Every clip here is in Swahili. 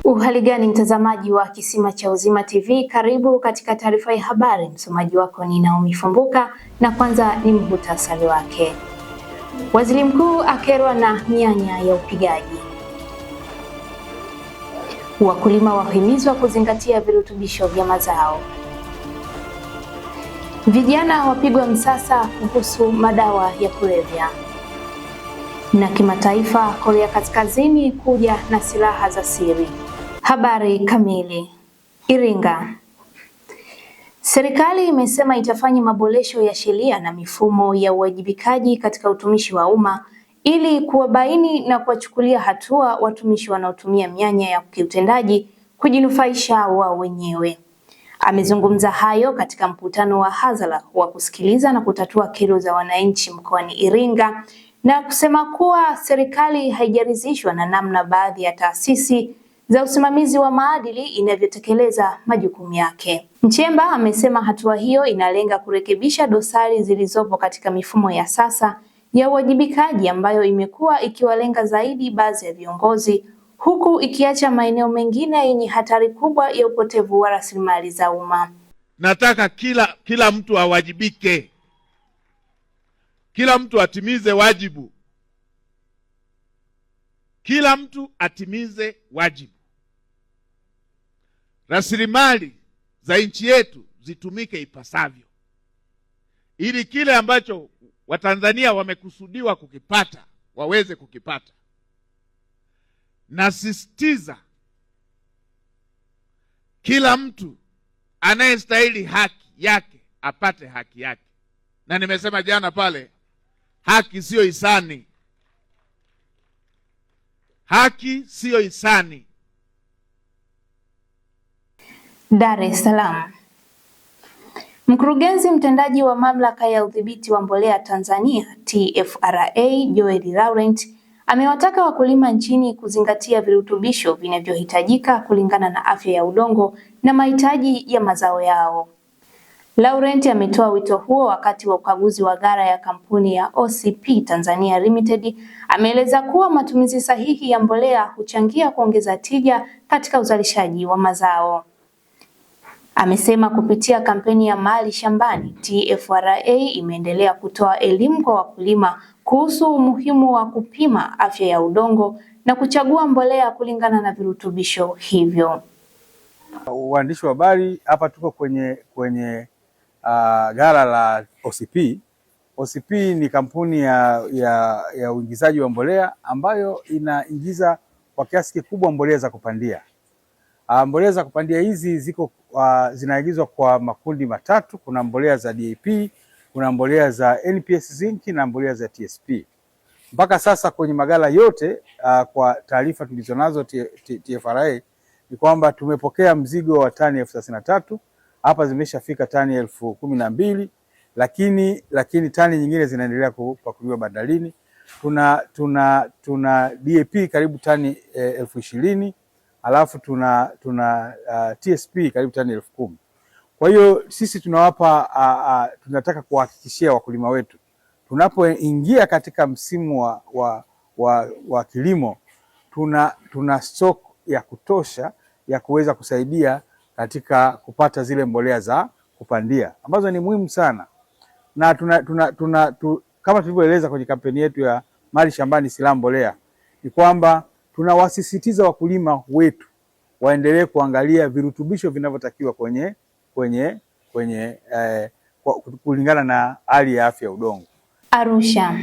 Uhali gani mtazamaji wa Kisima cha Uzima TV, karibu katika taarifa ya habari. Msomaji wako ni Naomi Fumbuka na kwanza ni muhtasari wake. Waziri Mkuu akerwa na mianya ya upigaji. Wakulima wahimizwa kuzingatia virutubisho vya mazao. Vijana wapigwa msasa kuhusu madawa ya kulevya. Na kimataifa, Korea Kaskazini kuja na silaha za siri. Habari kamili. Iringa. Serikali imesema itafanya maboresho ya sheria na mifumo ya uwajibikaji katika utumishi wa umma ili kuwabaini na kuwachukulia hatua watumishi wanaotumia mianya ya kiutendaji kujinufaisha wao wenyewe. Amezungumza hayo katika mkutano wa hadhara wa kusikiliza na kutatua kero za wananchi mkoani Iringa na kusema kuwa serikali haijaridhishwa na namna baadhi ya taasisi za usimamizi wa maadili inavyotekeleza majukumu yake. Nchemba amesema hatua hiyo inalenga kurekebisha dosari zilizopo katika mifumo ya sasa ya uwajibikaji ambayo imekuwa ikiwalenga zaidi baadhi ya viongozi huku ikiacha maeneo mengine yenye hatari kubwa ya upotevu wa rasilimali za umma. Nataka kila mtu awajibike. Kila mtu atimize wajibu. Kila mtu atimize wajibu. Rasilimali za nchi yetu zitumike ipasavyo, ili kile ambacho Watanzania wamekusudiwa kukipata waweze kukipata. Nasisitiza kila mtu anayestahili haki yake apate haki yake, na nimesema jana pale, haki siyo hisani. Haki siyo hisani. Dar es Salaam. Mkurugenzi mtendaji wa Mamlaka ya Udhibiti wa Mbolea Tanzania TFRA Joel Laurent amewataka wakulima nchini kuzingatia virutubisho vinavyohitajika kulingana na afya ya udongo na mahitaji ya mazao yao. Laurent ametoa wito huo wakati wa ukaguzi wa ghala ya kampuni ya OCP Tanzania Limited. Ameeleza kuwa matumizi sahihi ya mbolea huchangia kuongeza tija katika uzalishaji wa mazao. Amesema kupitia kampeni ya Mali Shambani, TFRA imeendelea kutoa elimu kwa wakulima kuhusu umuhimu wa kupima afya ya udongo na kuchagua mbolea kulingana na virutubisho hivyo. Waandishi wa habari, hapa tuko kwenye ghala la OCP. OCP ni kampuni ya uingizaji wa mbolea ambayo inaingiza kwa kiasi kikubwa mbolea za kupandia. Mbolea za kupandia hizi zinaagizwa kwa makundi matatu. Kuna mbolea za DAP, kuna mbolea za NPS zinc na mbolea za TSP. Mpaka sasa kwenye maghala yote, kwa taarifa tulizonazo TFRA, ni kwamba tumepokea mzigo wa tani 33,000. Hapa zimeshafika tani 12,000, lakini tani nyingine zinaendelea kupakuliwa bandarini. Tuna DAP karibu tani 20,000, alafu tuna TSP karibu tani 10,000. Kwa hiyo sisi tunataka kuhakikishia wakulima wetu tunapoingia katika msimu wa kilimo tuna stock ya kutosha ya kuweza kusaidia katika kupata zile mbolea za kupandia ambazo ni muhimu sana, na kama tulivyoeleza kwenye kampeni yetu ya Mali Shambani Silaha Mbolea, ni kwamba tunawasisitiza wakulima wetu waendelee kuangalia virutubisho vinavyotakiwa kulingana na hali ya afya ya udongo. Arusha.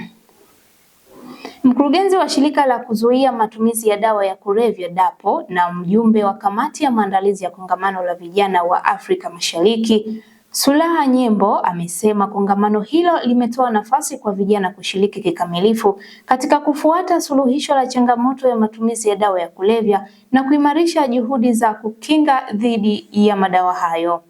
Mkurugenzi wa shirika la kuzuia matumizi ya dawa ya kulevya DAPO na mjumbe wa kamati ya maandalizi ya kongamano la vijana wa Afrika Mashariki Sulaha Nyembo amesema kongamano hilo limetoa nafasi kwa vijana kushiriki kikamilifu katika kufuata suluhisho la changamoto ya matumizi ya dawa ya kulevya na kuimarisha juhudi za kukinga dhidi ya madawa hayo.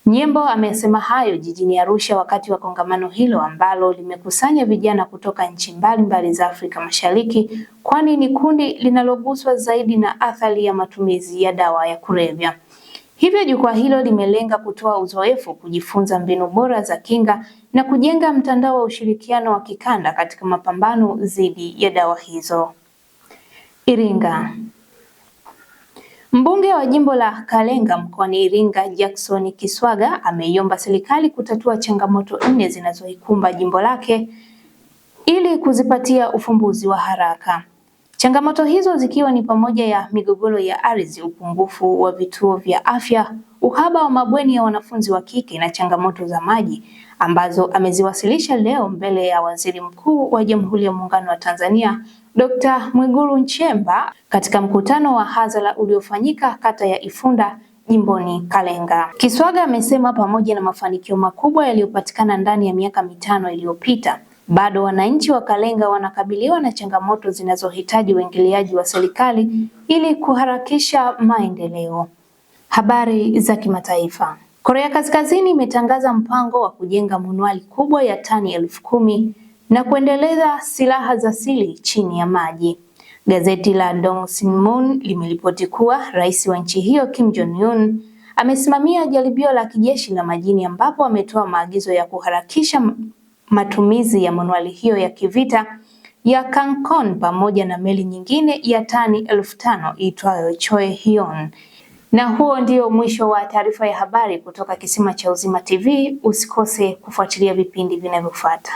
Nyembo amesema hayo jijini Arusha wakati wa kongamano hilo ambalo limekusanya vijana kutoka nchi mbalimbali za Afrika Mashariki, kwani ni kundi linaloguswa zaidi na athari ya matumizi ya dawa ya kulevya. Hivyo jukwaa hilo limelenga kutoa uzoefu, kujifunza mbinu bora za kinga na kujenga mtandao wa ushirikiano wa kikanda katika mapambano dhidi ya dawa hizo. Iringa. Mbunge wa jimbo la Kalenga mkoani Iringa, Jackson Kiswaga ameiomba serikali kutatua changamoto 4 zinazoikumba jimbo lake ili kuzipatia ufumbuzi wa haraka. Changamoto hizo zikiwa ni pamoja ya migogoro ya ardhi, upungufu wa vituo vya afya, uhaba wa mabweni ya wanafunzi wa kike na changamoto za maji ambazo ameziwasilisha leo mbele ya Waziri Mkuu wa Jamhuri ya Muungano wa Tanzania Dr. Mwigulu Nchemba katika mkutano wa hadhara uliofanyika kata ya Ifunda jimboni Kalenga. Kiswaga amesema pamoja na mafanikio makubwa yaliyopatikana ndani ya miaka 5 iliyopita, bado wananchi wa Kalenga wanakabiliwa na changamoto zinazohitaji uingiliaji wa serikali ili kuharakisha maendeleo. Habari za kimataifa. Korea Kaskazini imetangaza mpango wa kujenga manuali kubwa ya tani 10,000 na kuendeleza silaha za siri chini ya maji. Gazeti la Dong Sinmun limeripoti kuwa rais wa nchi hiyo Kim Jong Un amesimamia jaribio la kijeshi la majini ambapo ametoa maagizo ya kuharakisha matumizi ya manuali hiyo ya kivita ya Kangkon pamoja na meli nyingine ya tani 5,000 iitwayo Choe Hyun. Na huo ndio mwisho wa taarifa ya habari kutoka Kisima cha Uzima TV. Usikose kufuatilia vipindi vinavyofuata.